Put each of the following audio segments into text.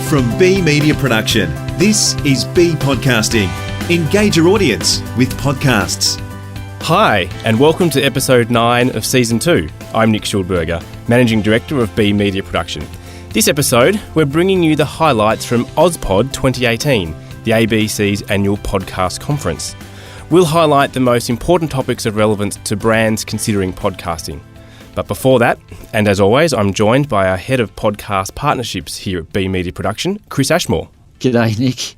From B Media Production, this is B Podcasting. Engage your audience with podcasts. Hi, and welcome to episode 9 of season 2. I'm Nick Schildberger, Managing Director of B Media Production. This episode, we're bringing you the highlights from OzPod 2018, the ABC's annual podcast conference. We'll highlight the most important topics of relevance to brands considering podcasting. But before that, and as always, I'm joined by our Head of Podcast Partnerships here at B Media Production, Chris Ashmore. G'day, Nick.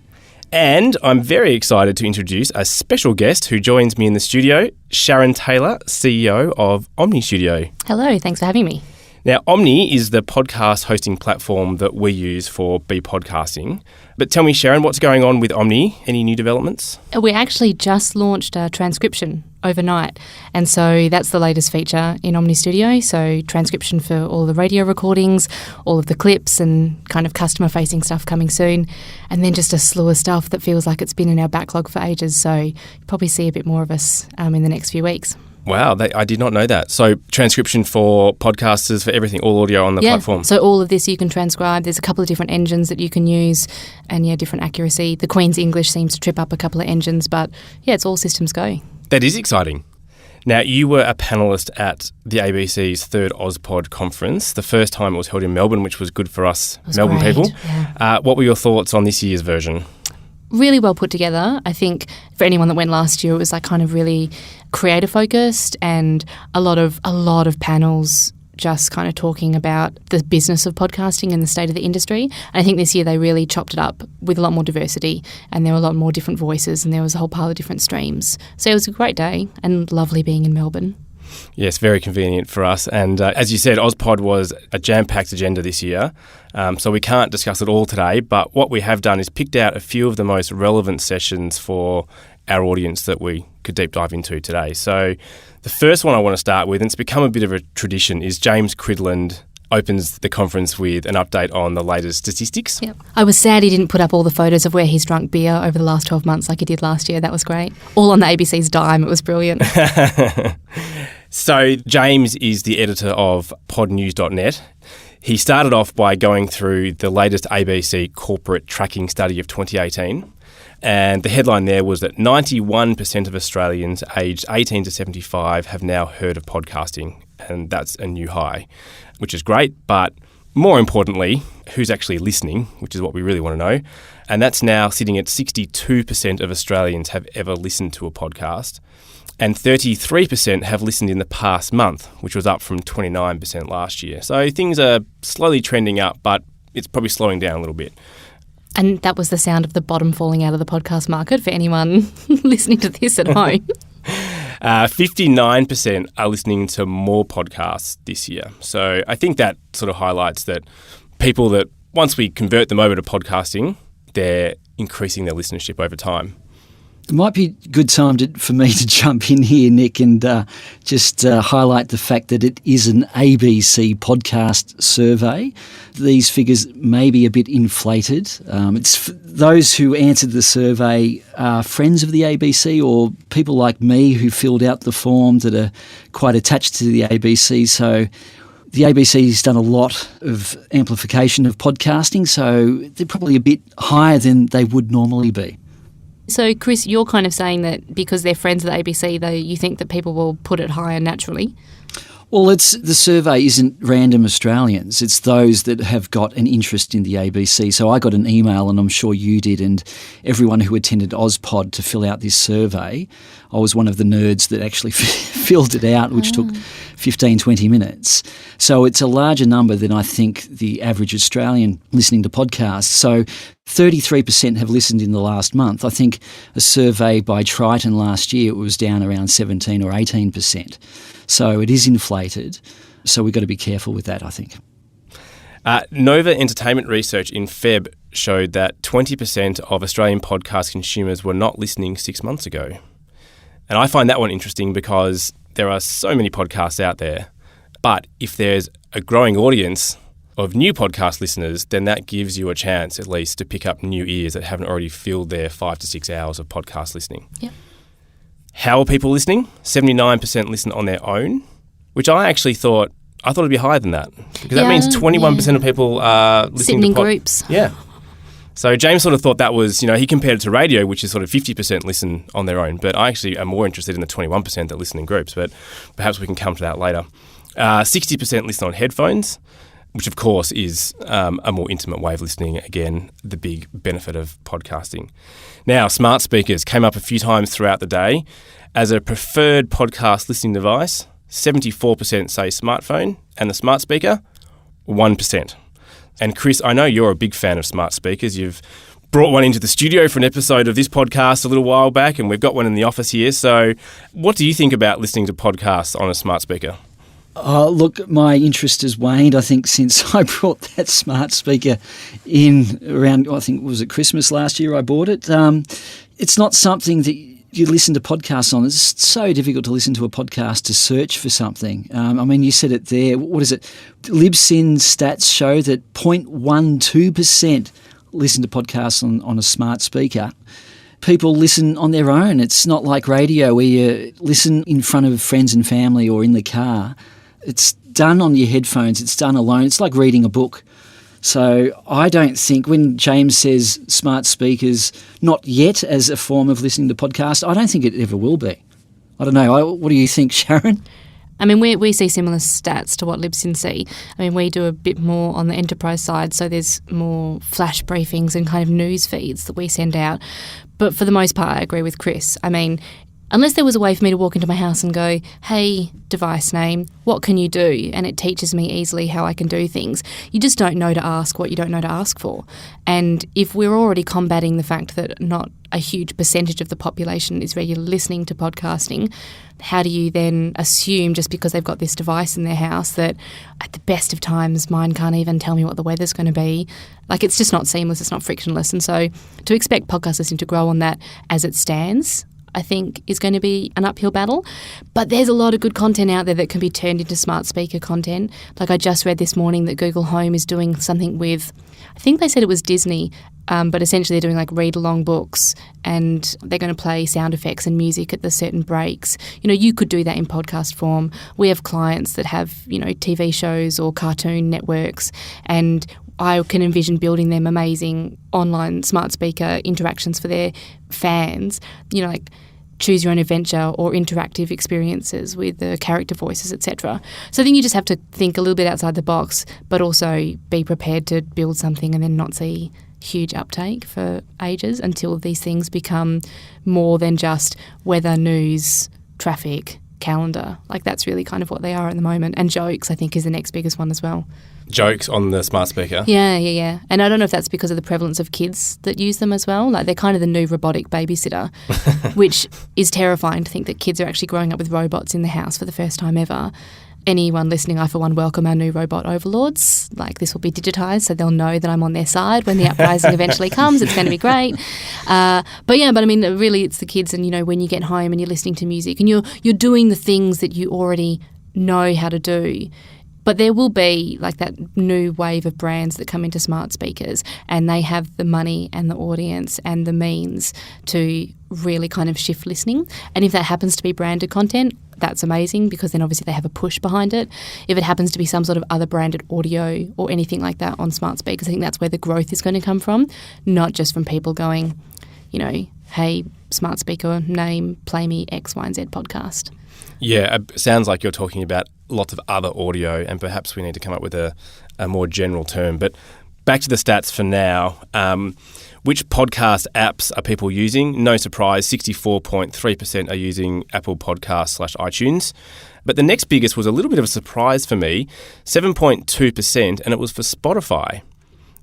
And I'm very excited to introduce a special guest who joins me in the studio, Sharon Taylor, CEO of Omny Studio. Hello, thanks for having me. Now, Omny is the podcast hosting platform that we use for B Podcasting. But tell me, Sharon, what's going on with Omny? Any new developments? We actually just launched a transcription overnight. And so that's the latest feature in Omny Studio. So transcription for all the radio recordings, all of the clips and kind of customer-facing stuff coming soon. And then just a slew of stuff that feels like it's been in our backlog for ages. So you'll probably see a bit more of us in the next few weeks. Wow, I did not know that. So transcription for podcasters, for everything, all audio on the platform. So all of this you can transcribe. There's a couple of different engines that you can use and, different accuracy. The Queen's English seems to trip up a couple of engines, but, it's all systems go. That is exciting. Now, you were a panellist at the ABC's third OzPod conference. The first time it was held in Melbourne, which was good for us Melbourne great, people. Yeah. What were your thoughts on this year's version? Really well put together. I think for anyone that went last year, it was kind of really creator focused and a lot of panels just kind of talking about the business of podcasting and the state of the industry. And I think this year they really chopped it up with a lot more diversity and there were a lot more different voices and there was a whole pile of different streams. So it was a great day and lovely being in Melbourne. Yes, very convenient for us. And as you said, OzPod was a jam-packed agenda this year. So we can't discuss it all today, but what we have done is picked out a few of the most relevant sessions for our audience that we could deep dive into today. So the first one I want to start with, and it's become a bit of a tradition, is James Cridland opens the conference with an update on the latest statistics. Yep. I was sad he didn't put up all the photos of where he's drunk beer over the last 12 months like he did last year. That was great. All on the ABC's dime. It was brilliant. So James is the editor of podnews.net. He started off by going through the latest ABC corporate tracking study of 2018. And the headline there was that 91% of Australians aged 18 to 75 have now heard of podcasting. And that's a new high, which is great. But more importantly, who's actually listening, which is what we really want to know. And that's now sitting at 62% of Australians have ever listened to a podcast. And 33% have listened in the past month, which was up from 29% last year. So things are slowly trending up, but it's probably slowing down a little bit. And that was the sound of the bottom falling out of the podcast market for anyone listening to this at home. 59% are listening to more podcasts this year. So I think that sort of highlights that people that once we convert them over to podcasting, they're increasing their listenership over time. It might be a good time for me to jump in here, Nick, and just highlight the fact that it is an ABC podcast survey. These figures may be a bit inflated. Those who answered the survey are friends of the ABC or people like me who filled out the form that are quite attached to the ABC. So the ABC's done a lot of amplification of podcasting, so they're probably a bit higher than they would normally be. So, Chris, you're kind of saying that because they're friends of the ABC, you think that people will put it higher naturally? Well, the survey isn't random Australians. It's those that have got an interest in the ABC. So I got an email, and I'm sure you did, and everyone who attended OzPod to fill out this survey, I was one of the nerds that actually filled it out, which took 15, 20 minutes. So it's a larger number than I think the average Australian listening to podcasts. So 33% have listened in the last month. I think a survey by Triton last year, it was down around 17 or 18%. So it is inflated. So we've got to be careful with that, I think. Nova Entertainment research in Feb showed that 20% of Australian podcast consumers were not listening 6 months ago. And I find that one interesting because there are so many podcasts out there. But if there's a growing audience of new podcast listeners, then that gives you a chance at least to pick up new ears that haven't already filled their 5 to 6 hours of podcast listening. Yep. How are people listening? 79% listen on their own, which I actually thought it'd be higher than that. Because that means 21% of people are listening sitting to in groups. Yeah. So James sort of thought that was, he compared it to radio, which is sort of 50% listen on their own. But I actually am more interested in the 21% that listen in groups, but perhaps we can come to that later. 60% listen on headphones, which of course is a more intimate way of listening. Again, the big benefit of podcasting. Now, smart speakers came up a few times throughout the day. As a preferred podcast listening device, 74% say smartphone, and the smart speaker, 1%. And Chris, I know you're a big fan of smart speakers. You've brought one into the studio for an episode of this podcast a little while back, and we've got one in the office here. So what do you think about listening to podcasts on a smart speaker? Look, my interest has waned, I think, since I brought that smart speaker in around, I think, was it Christmas last year I bought it. It's not something that you listen to podcasts on. It's so difficult to listen to a podcast to search for something. You said it there. What is it? Libsyn stats show that 0.12% listen to podcasts on a smart speaker. People listen on their own. It's not like radio where you listen in front of friends and family or in the car. It's done on your headphones. It's done alone. It's like reading a book. So I don't think when James says smart speakers, not yet as a form of listening to podcasts, I don't think it ever will be. I don't know. What do you think, Sharon? We see similar stats to what Libsyn see. We do a bit more on the enterprise side, so there's more flash briefings and kind of news feeds that we send out. But for the most part, I agree with Chris. Unless there was a way for me to walk into my house and go, hey, device name, what can you do? And it teaches me easily how I can do things. You just don't know to ask what you don't know to ask for. And if we're already combating the fact that not a huge percentage of the population is regularly listening to podcasting, how do you then assume just because they've got this device in their house that at the best of times mine can't even tell me what the weather's going to be? It's just not seamless, it's not frictionless. And so to expect podcast listening to grow on that as it stands, I think is going to be an uphill battle. But there's a lot of good content out there that can be turned into smart speaker content. I just read this morning that Google Home is doing something with, I think they said it was Disney, but essentially they're doing read-along books and they're going to play sound effects and music at the certain breaks. You could do that in podcast form. We have clients that have, TV shows or cartoon networks, and I can envision building them amazing online smart speaker interactions for their fans, choose your own adventure or interactive experiences with the character voices, etc. So I think you just have to think a little bit outside the box, but also be prepared to build something and then not see huge uptake for ages until these things become more than just weather, news, traffic, calendar. That's really kind of what they are at the moment. And jokes, I think, is the next biggest one as well. Jokes on the smart speaker? Yeah. And I don't know if that's because of the prevalence of kids that use them as well. They're kind of the new robotic babysitter, which is terrifying to think that kids are actually growing up with robots in the house for the first time ever. Anyone listening, I for one welcome our new robot overlords. This will be digitised so they'll know that I'm on their side when the uprising eventually comes. It's going to be great. Really it's the kids, and when you get home and you're listening to music and you're doing the things that you already know how to do. But there will be that new wave of brands that come into smart speakers, and they have the money and the audience and the means to really kind of shift listening. And if that happens to be branded content, that's amazing, because then obviously they have a push behind it. If it happens to be some sort of other branded audio or anything like that on smart speakers, I think that's where the growth is going to come from, not just from people going, hey, smart speaker name, play me X, Y, and Z podcast. Yeah, it sounds like you're talking about lots of other audio, and perhaps we need to come up with a more general term. But back to the stats for now. Which podcast apps are people using? No surprise, 64.3% are using Apple Podcasts /iTunes. But the next biggest was a little bit of a surprise for me, 7.2%, and it was for Spotify.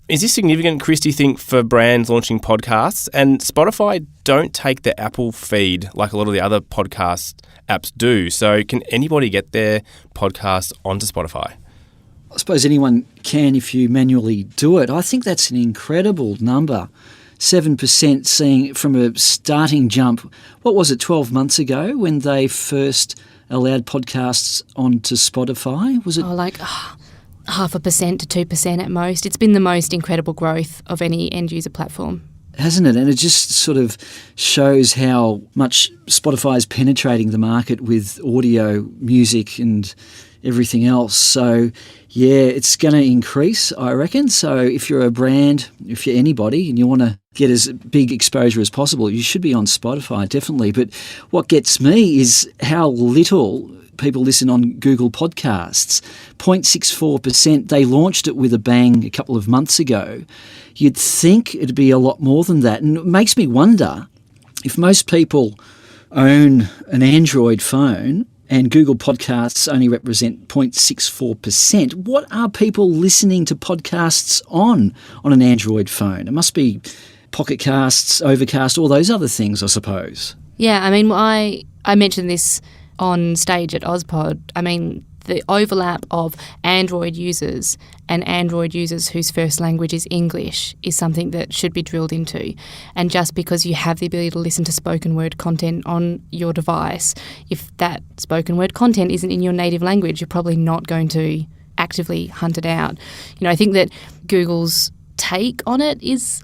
Is this significant, Chris, do you think, for brands launching podcasts? And Spotify don't take the Apple feed like a lot of the other podcast apps do. So can anybody get their podcast onto Spotify? I suppose anyone can if you manually do it. I think that's an incredible number. 7% seeing from a starting jump. What was it, 12 months ago when they first allowed podcasts onto Spotify? Was it 0.5% to 2% at most. It's been the most incredible growth of any end user platform. Hasn't it? And it just sort of shows how much Spotify is penetrating the market with audio, music, and everything else. So, yeah, it's going to increase, I reckon. So if you're a brand, if you're anybody and you want to get as big exposure as possible, you should be on Spotify, definitely. But what gets me is how little people listen on Google Podcasts. 0.64%. They launched it with a bang a couple of months ago. You'd think it'd be a lot more than that. And it makes me wonder if most people own an Android phone and Google Podcasts only represent 0.64%. What are people listening to podcasts on an Android phone? It must be Pocket Casts, Overcast, all those other things, I suppose. Yeah, I mean, I mentioned this on stage at OzPod. I mean, the overlap of Android users and Android users whose first language is English is something that should be drilled into. And just because you have the ability to listen to spoken word content on your device, if that spoken word content isn't in your native language, you're probably not going to actively hunt it out. You know, I think that Google's take on it is,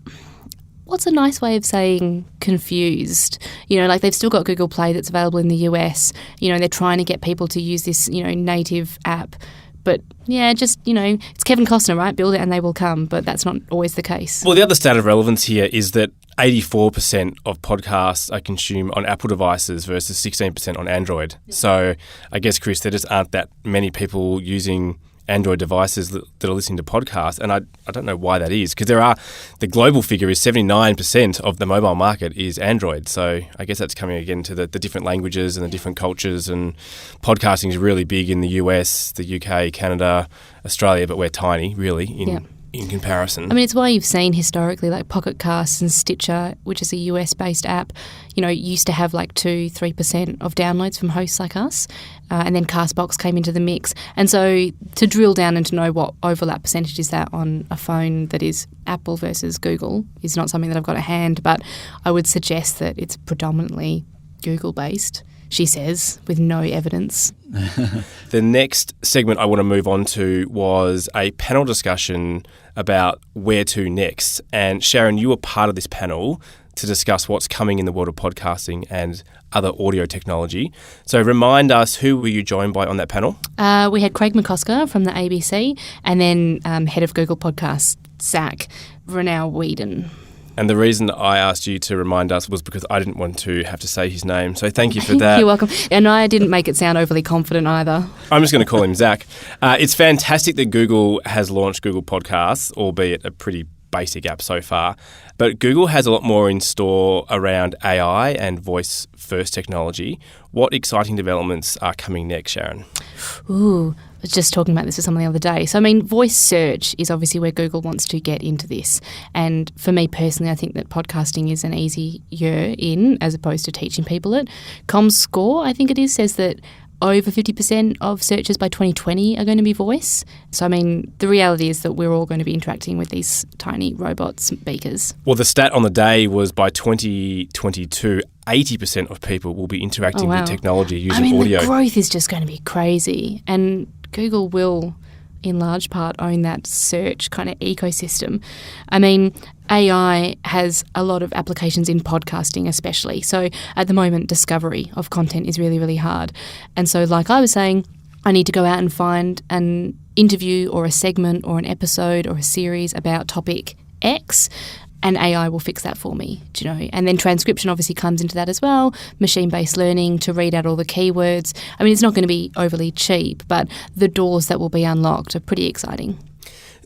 what's a nice way of saying confused? You know, like they've still got Google Play that's available in the US. You know, they're trying to get people to use this, you know, native app. But yeah, just, you know, it's Kevin Costner, right? Build it and they will come. But that's not always the case. Well, the other stat of relevance here is that 84% of podcasts are consumed on Apple devices versus 16% on Android. So I guess, Chris, there just aren't that many people using Android devices that are listening to podcasts, and I don't know why that is, because the global figure is 79% of the mobile market is Android. So I guess that's coming again to the different languages and the different cultures, and podcasting is really big in the US, the UK, Canada, Australia, but we're tiny really in comparison. I mean, it's why you've seen historically like Pocket Casts and Stitcher, which is a US-based app, you know, used to have like 2-3% of downloads from hosts like us, and then Castbox came into the mix. And so to drill down and to know what overlap percentage is that on a phone that is Apple versus Google is not something that I've got at hand, but I would suggest that it's predominantly Google-based, she says, with no evidence. The next segment I want to move on to was a panel discussion about where to next. And Sharon, you were part of this panel to discuss what's coming in the world of podcasting and other audio technology. So remind us, who were you joined by on that panel? We had Craig McCosker from the ABC and then head of Google Podcasts, Zach Renau-Whedon. And the reason I asked you to remind us was because I didn't want to have to say his name. So thank you for that. You're welcome. And I didn't make it sound overly confident either. I'm just going to call him Zach. It's fantastic that Google has launched Google Podcasts, albeit a pretty basic app so far. But Google has a lot more in store around AI and voice-first technology. What exciting developments are coming next, Sharon? Ooh, I was just talking about this with someone the other day. So, I mean, voice search is obviously where Google wants to get into this. And for me personally, I think that podcasting is an easier in as opposed to teaching people it. ComScore, I think it is, says that over 50% of searches by 2020 are going to be voice. So, I mean, the reality is that we're all going to be interacting with these tiny robot speakers. Well, the stat on the day was by 2022, 80% of people will be interacting with technology using audio. The growth is just going to be crazy. And Google will, in large part, own that search kind of ecosystem. I mean, AI has a lot of applications in podcasting especially. So at the moment, discovery of content is really, really hard. And so like I was saying, I need to go out and find an interview or a segment or an episode or a series about topic X, and AI will fix that for me, do you know? And then transcription obviously comes into that as well, machine-based learning to read out all the keywords. I mean, it's not going to be overly cheap, but the doors that will be unlocked are pretty exciting.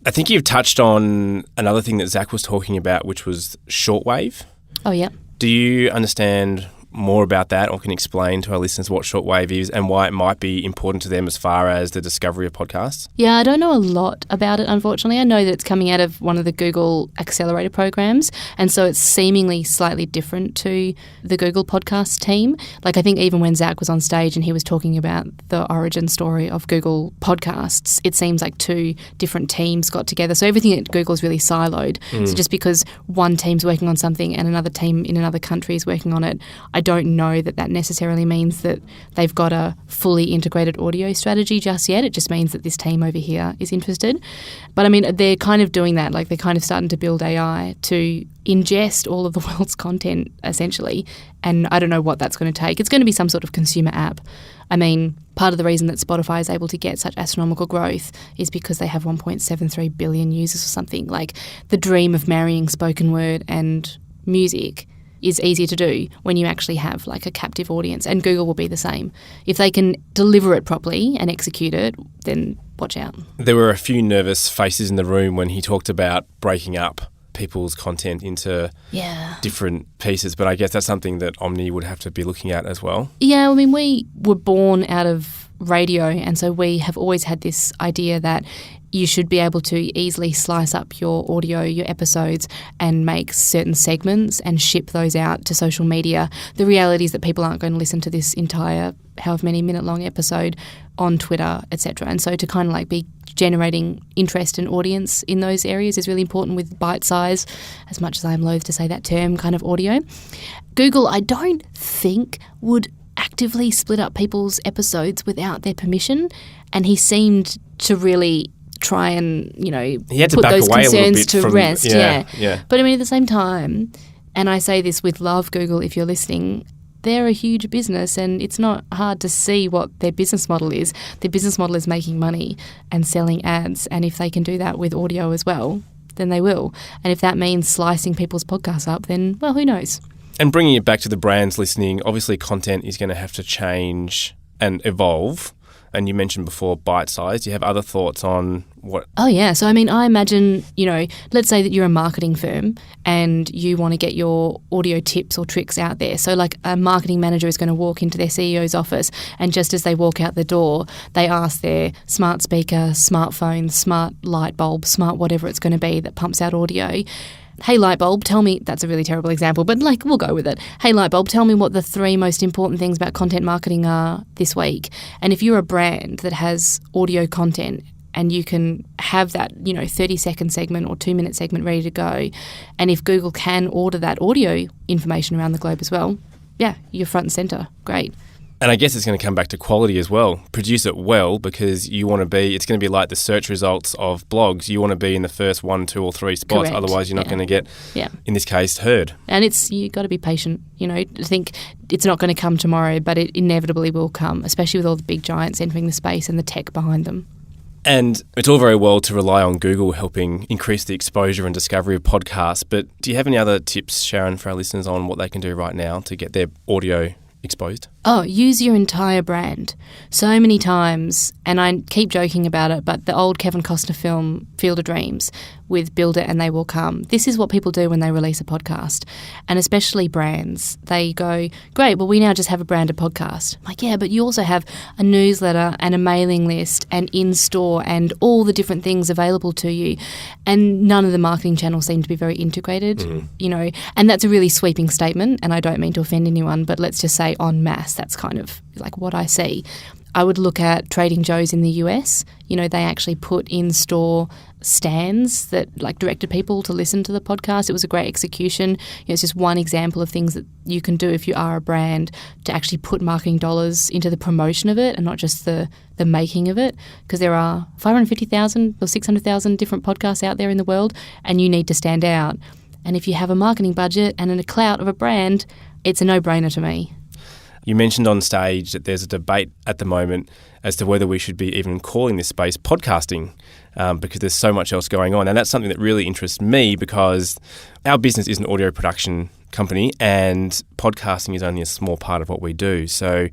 I think you've touched on another thing that Zach was talking about, which was shortwave. Oh, yeah. Do you understand more about that, or can explain to our listeners what shortwave is and why it might be important to them as far as the discovery of podcasts? Yeah, I don't know a lot about it, unfortunately. I know that it's coming out of one of the Google Accelerator programs, and so it's seemingly slightly different to the Google Podcast team. Like, I think even when Zach was on stage and he was talking about the origin story of Google Podcasts, it seems like two different teams got together. So everything at Google is really siloed. So just because one team's working on something and another team in another country is working on it, I don't know that necessarily means that they've got a fully integrated audio strategy just yet. It just means that this team over here is interested. But I mean, they're kind of doing that. Like, they're kind of starting to build AI to ingest all of the world's content, essentially. And I don't know what that's going to take. It's going to be some sort of consumer app. I mean, part of the reason that Spotify is able to get such astronomical growth is because they have 1.73 billion users or something. Like, the dream of marrying spoken word and music is easier to do when you actually have like a captive audience, and Google will be the same. If they can deliver it properly and execute it, then watch out. There were a few nervous faces in the room when he talked about breaking up people's content into different pieces, but I guess that's something that Omny would have to be looking at as well. Yeah, I mean, we were born out of radio, and so we have always had this idea that you should be able to easily slice up your audio, your episodes, and make certain segments and ship those out to social media. The reality is that people aren't going to listen to this entire however many minute long episode on Twitter, etc. And so to kind of like be generating interest and audience in those areas is really important with bite size, as much as I'm loath to say that term, kind of audio. Google, I don't think, would actively split up people's episodes without their permission, and he seemed to really try and, you know, put those concerns to rest. Yeah. But I mean, at the same time, and I say this with love, Google, if you're listening, they're a huge business, and it's not hard to see what their business model is. Their business model is making money and selling ads, and if they can do that with audio as well, then they will. And if that means slicing people's podcasts up, then, well, who knows? And bringing it back to the brands listening, obviously content is going to have to change and evolve. And you mentioned before bite size. Do you have other thoughts on what? Oh, yeah. So, I mean, I imagine, you know, let's say that you're a marketing firm and you want to get your audio tips or tricks out there. So, like, a marketing manager is going to walk into their CEO's office, and just as they walk out the door, they ask their smart speaker, smartphone, smart light bulb, smart whatever it's going to be that pumps out audio, hey, light bulb, tell me, that's a really terrible example, but like, we'll go with it. Hey, light bulb, tell me what the 3 most important things about content marketing are this week. And if you're a brand that has audio content and you can have that, you know, 30-second segment or 2-minute segment ready to go, and if Google can order that audio information around the globe as well, yeah, you're front and centre. Great. And I guess it's going to come back to quality as well. Produce it well, because you want to be, it's going to be like the search results of blogs. You want to be in the first 1, 2 or 3 spots. Correct. Otherwise you're not going to get, in this case, heard. And you've got to be patient. You know, I think it's not going to come tomorrow, but it inevitably will come, especially with all the big giants entering the space and the tech behind them. And it's all very well to rely on Google helping increase the exposure and discovery of podcasts, but do you have any other tips, Sharon, for our listeners on what they can do right now to get their audio exposed? Oh, use your entire brand. So many times, and I keep joking about it, but the old Kevin Costner film, Field of Dreams, with Build It and They Will Come. This is what people do when they release a podcast, and especially brands. They go, great, well, we now just have a branded podcast. I'm like, yeah, but you also have a newsletter and a mailing list and in-store and all the different things available to you, and none of the marketing channels seem to be very integrated, you know, and that's a really sweeping statement, and I don't mean to offend anyone, but let's just say en masse, that's kind of like what I see. I would look at Trading Joe's in the US. You know, they actually put in-store stands that like directed people to listen to the podcast. It was a great execution. You know, it's just one example of things that you can do if you are a brand to actually put marketing dollars into the promotion of it and not just the making of it, because there are 550,000 or 600,000 different podcasts out there in the world, and you need to stand out. And if you have a marketing budget and a clout of a brand, it's a no-brainer to me. You mentioned on stage that there's a debate at the moment as to whether we should be even calling this space podcasting, because there's so much else going on. And that's something that really interests me, because our business is an audio production company and podcasting is only a small part of what we do. So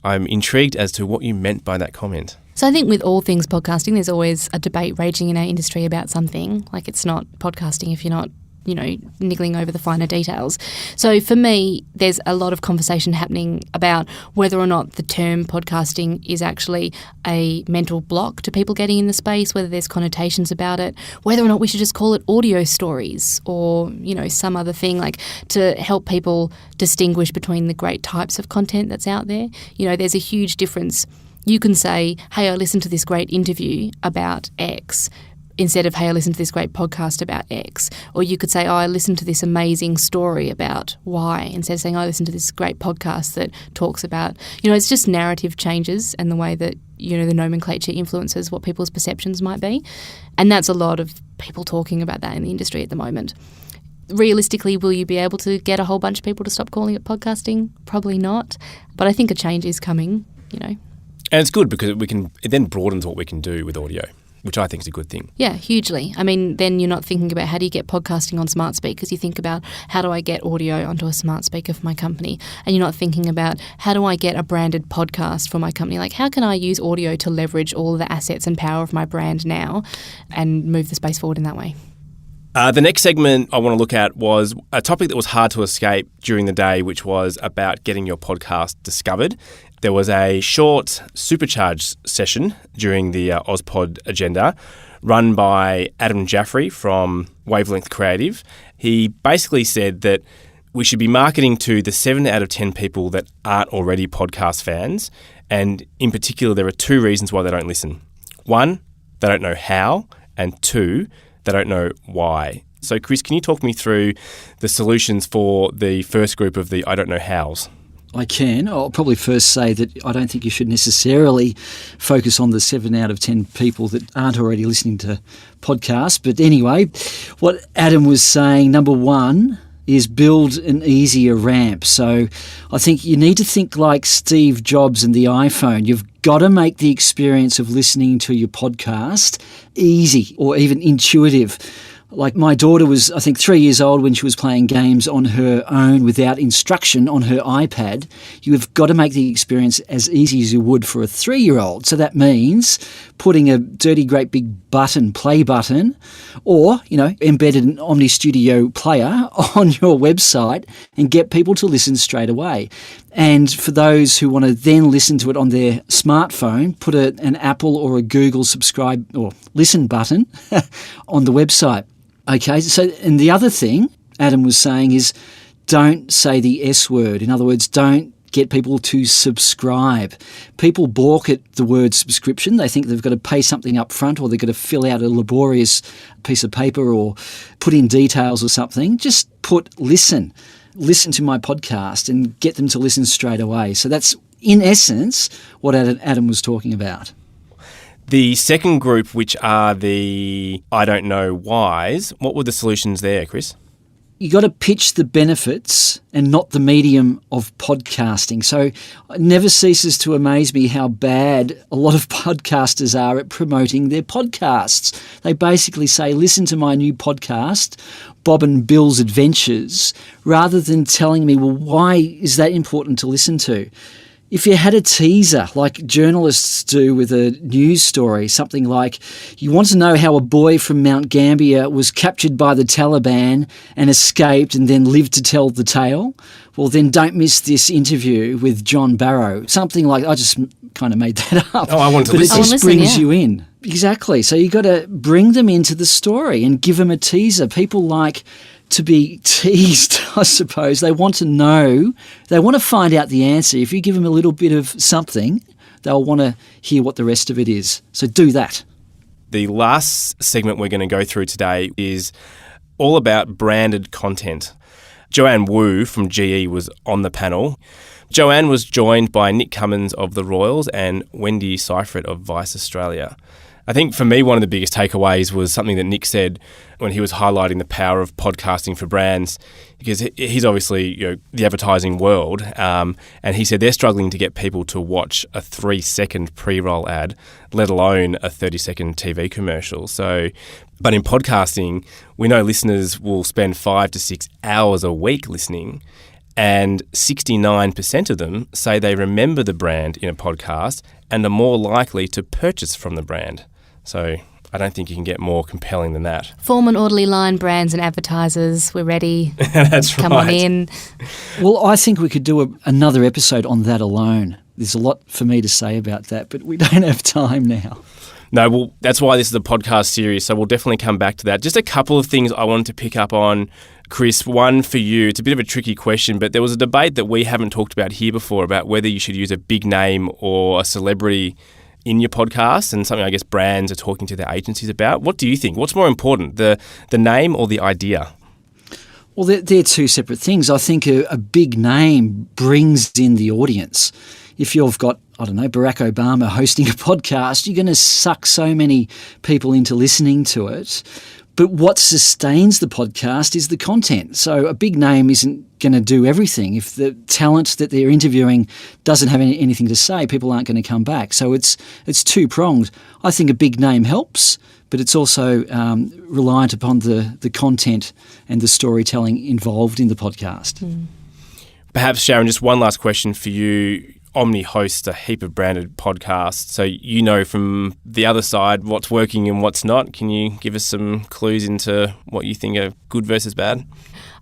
I'm intrigued as to what you meant by that comment. So I think with all things podcasting, there's always a debate raging in our industry about something. Like, it's not podcasting if you're not, you know, niggling over the finer details. So for me, there's a lot of conversation happening about whether or not the term podcasting is actually a mental block to people getting in the space, whether there's connotations about it, whether or not we should just call it audio stories or, you know, some other thing, like to help people distinguish between the great types of content that's out there. You know, there's a huge difference. You can say, hey, I listened to this great interview about X, instead of, hey, I listened to this great podcast about X. Or you could say, oh, I listened to this amazing story about Y, instead of saying, oh, I listened to this great podcast that talks about, it's just narrative changes and the way that, the nomenclature influences what people's perceptions might be. And that's a lot of people talking about that in the industry at the moment. Realistically, will you be able to get a whole bunch of people to stop calling it podcasting? Probably not. But I think a change is coming, And it's good because it then broadens what we can do with audio, which I think is a good thing. Yeah, hugely. I mean, then you're not thinking about how do you get podcasting on smart speakers. You think about how do I get audio onto a smart speaker for my company? And you're not thinking about how do I get a branded podcast for my company? Like, how can I use audio to leverage all the assets and power of my brand now and move the space forward in that way? The next segment I want to look at was a topic that was hard to escape during the day, which was about getting your podcast discovered. There was a short supercharged session during the OzPod agenda run by Adam Jaffrey from Wavelength Creative. He basically said that we should be marketing to the 7 out of 10 people that aren't already podcast fans. And in particular, there are 2 reasons why they don't listen. 1, they don't know how, and 2, they don't know why. So, Chris, can you talk me through the solutions for the first group of the I don't know hows? I can. I'll probably first say that I don't think you should necessarily focus on the 7 out of 10 people that aren't already listening to podcasts. But anyway, what Adam was saying, number 1, is build an easier ramp. So I think you need to think like Steve Jobs and the iPhone. You've got to make the experience of listening to your podcast easy or even intuitive. Like my daughter was, I think, 3 years old when she was playing games on her own without instruction on her iPad. You have got to make the experience as easy as you would for a 3-year-old. So that means putting a dirty, great big play button, or, embedded an Omny Studio player on your website and get people to listen straight away. And for those who want to then listen to it on their smartphone, put an Apple or a Google subscribe or listen button on the website. Okay, so, and the other thing Adam was saying is don't say the S word. In other words, don't get people to subscribe. People balk at the word subscription. They think they've got to pay something up front, or they've got to fill out a laborious piece of paper or put in details or something. Just put listen to my podcast and get them to listen straight away. So that's, in essence, what Adam was talking about. The second group, which are the I don't know whys, what were the solutions there, Chris? You got to pitch the benefits and not the medium of podcasting. So it never ceases to amaze me how bad a lot of podcasters are at promoting their podcasts. They basically say, listen to my new podcast, Bob and Bill's Adventures, rather than telling me, well, why is that important to listen to? If you had a teaser, like journalists do with a news story, something like, you want to know how a boy from Mount Gambier was captured by the Taliban and escaped and then lived to tell the tale? Well, then don't miss this interview with John Barrow. Something like, I just kind of made that up. Oh, I want to listen. But it just brings you in. Exactly. So you got to bring them into the story and give them a teaser. People like to be teased, I suppose. They want to know, they want to find out the answer. If you give them a little bit of something, they'll want to hear what the rest of it is. So do that. The last segment we're going to go through today is all about branded content. Joanne Wu from GE was on the panel. Joanne was joined by Nick Cummins of the Royals and Wendy Seifert of Vice Australia. I think for me, one of the biggest takeaways was something that Nick said when he was highlighting the power of podcasting for brands, because he's obviously the advertising world, and he said they're struggling to get people to watch a 3-second pre-roll ad, let alone a 30-second TV commercial. But in podcasting, we know listeners will spend 5 to 6 hours a week listening, and 69% of them say they remember the brand in a podcast and are more likely to purchase from the brand. So I don't think you can get more compelling than that. Form an orderly line, brands and advertisers. We're ready. That's Come right. on in. Well, I think we could do another episode on that alone. There's a lot for me to say about that, but we don't have time now. No, well, that's why this is a podcast series, so we'll definitely come back to that. Just a couple of things I wanted to pick up on, Chris. One for you, it's a bit of a tricky question, but there was a debate that we haven't talked about here before about whether you should use a big name or a celebrity in your podcast and something I guess brands are talking to their agencies about. What do you think? What's more important, the name or the idea? Well, they're two separate things. I think a big name brings in the audience. If you've got, I don't know, Barack Obama hosting a podcast, you're going to suck so many people into listening to it. But what sustains the podcast is the content. So a big name isn't going to do everything. If the talent that they're interviewing doesn't have anything to say, people aren't going to come back. So it's two-pronged. I think a big name helps, but it's also reliant upon the content and the storytelling involved in the podcast. Mm. Perhaps, Sharon, just one last question for you. Omny hosts a heap of branded podcasts, so you know from the other side what's working and what's not. Can you give us some clues into what you think are good versus bad?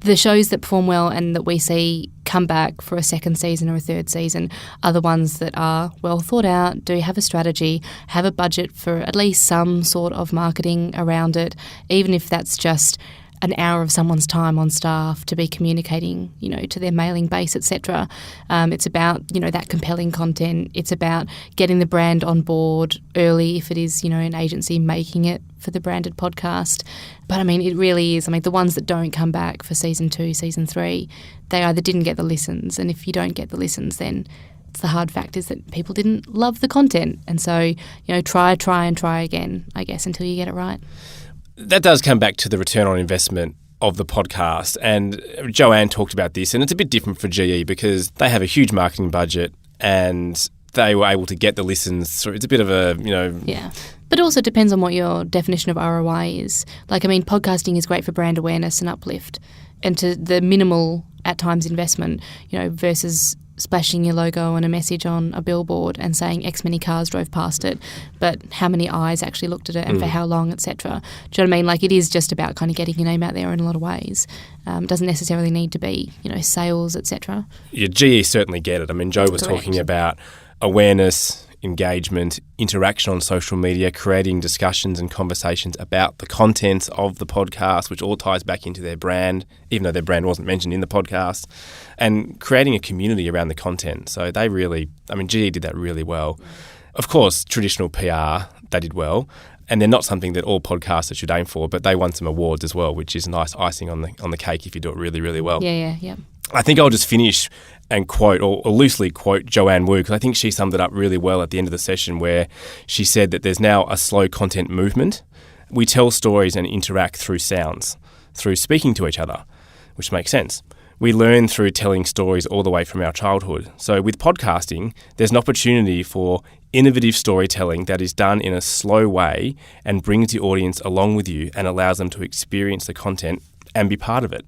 The shows that perform well and that we see come back for a second season or a third season are the ones that are well thought out, do have a strategy, have a budget for at least some sort of marketing around it, even if that's just an hour of someone's time on staff to be communicating, to their mailing base, etc. It's about, that compelling content. It's about getting the brand on board early if it is, an agency making it for the branded podcast. But, it really is. The ones that don't come back for season 2, season 3, they either didn't get the listens. And if you don't get the listens, then it's the hard fact is that people didn't love the content. And so, try again, I guess, until you get it right. That does come back to the return on investment of the podcast. And Joanne talked about this, and it's a bit different for GE because they have a huge marketing budget and they were able to get the listens. So it's a bit of a, Yeah. But it also depends on what your definition of ROI is. Podcasting is great for brand awareness and uplift and to the minimal, at times, investment, versus splashing your logo and a message on a billboard and saying X many cars drove past it, but how many eyes actually looked at it and for how long, etc. Do you know what I mean? It is just about kind of getting your name out there in a lot of ways. It doesn't necessarily need to be, sales, etc. Yeah, GE certainly get it. Joe was Correct. talking about awareness, engagement, interaction on social media, creating discussions and conversations about the contents of the podcast, which all ties back into their brand, even though their brand wasn't mentioned in the podcast, and creating a community around the content. So they really, GE did that really well. Of course, traditional PR, they did well, and they're not something that all podcasters should aim for, but they won some awards as well, which is nice icing on the cake if you do it really, really well. Yeah. I think I'll just finish and quote, or loosely quote, Joanne Wu, because I think she summed it up really well at the end of the session where she said that there's now a slow content movement. We tell stories and interact through sounds, through speaking to each other, which makes sense. We learn through telling stories all the way from our childhood. So with podcasting, there's an opportunity for innovative storytelling that is done in a slow way and brings the audience along with you and allows them to experience the content and be part of it.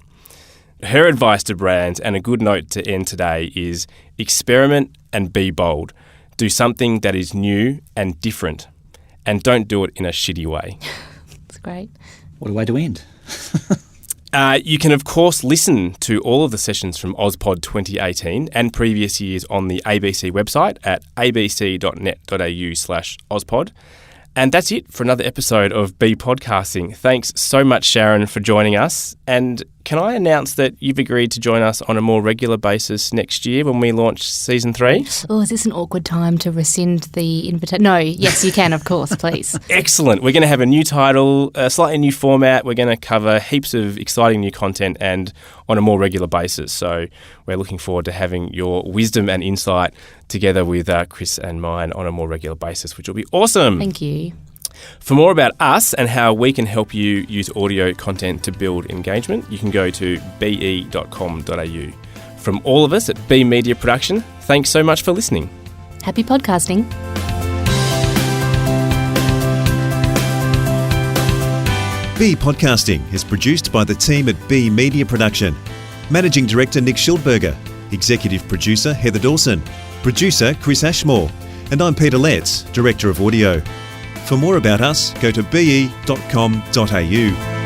Her advice to brands, and a good note to end today, is experiment and be bold. Do something that is new and different, and don't do it in a shitty way. That's great. What a way to end. You can, of course, listen to all of the sessions from OzPod 2018 and previous years on the ABC website at abc.net.au/OzPod. And that's it for another episode of Be Podcasting. Thanks so much, Sharon, for joining us. And can I announce that you've agreed to join us on a more regular basis next year when we launch Season 3? Oh, is this an awkward time to rescind the invitation? No, yes, you can, of course, please. Excellent. We're going to have a new title, a slightly new format. We're going to cover heaps of exciting new content and on a more regular basis. So we're looking forward to having your wisdom and insight together with Chris and mine on a more regular basis, which will be awesome. Thank you. For more about us and how we can help you use audio content to build engagement, you can go to be.com.au. From all of us at B Media Production, thanks so much for listening. Happy podcasting. Be Podcasting is produced by the team at B Media Production. Managing Director Nick Schildberger, Executive Producer Heather Dawson, Producer Chris Ashmore, and I'm Peter Letts, Director of Audio. For more about us, go to be.com.au.